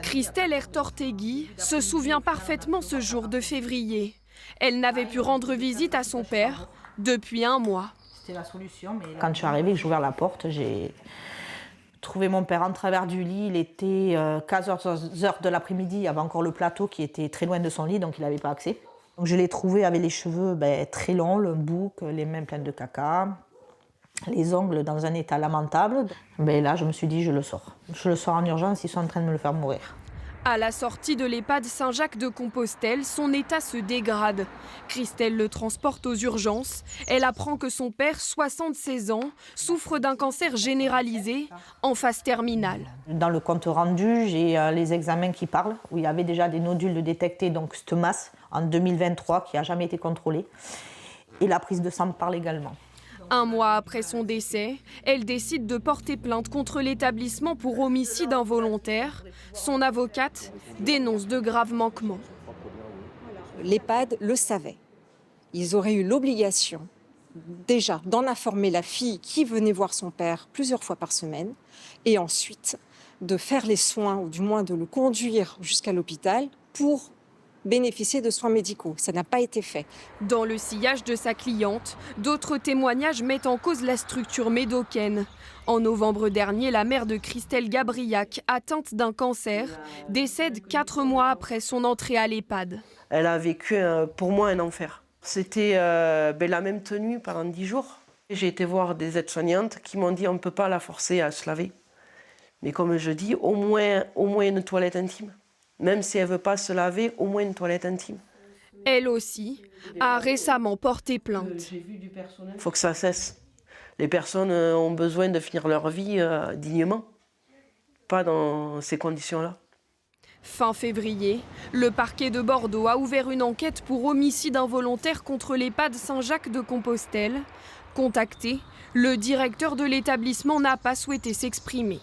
Christelle Ertortegui se souvient parfaitement ce jour de février. Elle n'avait pu rendre visite à son père depuis un mois. C'était la solution. Mais quand je suis arrivée et que j'ai ouvert la porte, j'ai trouvé mon père en travers du lit. Il était 15h de l'après-midi. Il y avait encore le plateau qui était très loin de son lit, donc il n'avait pas accès. Donc je l'ai trouvé avec les cheveux très longs, le bouc, les mains pleines de caca, les ongles dans un état lamentable. Là, je me suis dit, je le sors. Je le sors en urgence, ils sont en train de me le faire mourir. À la sortie de l'EHPAD Saint-Jacques-de-Compostelle, son état se dégrade. Christelle le transporte aux urgences. Elle apprend que son père, 76 ans, souffre d'un cancer généralisé en phase terminale. Dans le compte rendu, j'ai les examens qui parlent, où il y avait déjà des nodules détectés, donc cette masse en 2023 qui n'a jamais été contrôlée. Et la prise de sang parle également. Un mois après son décès, elle décide de porter plainte contre l'établissement pour homicide involontaire. Son avocate dénonce de graves manquements. L'EHPAD le savait. Ils auraient eu l'obligation déjà d'en informer la fille qui venait voir son père plusieurs fois par semaine et ensuite de faire les soins ou du moins de le conduire jusqu'à l'hôpital pour bénéficier de soins médicaux. Ça n'a pas été fait. Dans le sillage de sa cliente, d'autres témoignages mettent en cause la structure médocaine. En novembre dernier, la mère de Christelle Gabriac, atteinte d'un cancer, décède 4 mois après son entrée à l'EHPAD. Elle a vécu pour moi un enfer. C'était la même tenue pendant 10 jours. J'ai été voir des aides-soignantes qui m'ont dit on ne peut pas la forcer à se laver. Mais comme je dis, au moins une toilette intime. Même si elle ne veut pas se laver, au moins une toilette intime. Elle aussi a récemment porté plainte. Il faut que ça cesse. Les personnes ont besoin de finir leur vie dignement, pas dans ces conditions-là. Fin février, le parquet de Bordeaux a ouvert une enquête pour homicide involontaire contre l'EHPAD Saint-Jacques-de-Compostelle. Contacté, le directeur de l'établissement n'a pas souhaité s'exprimer.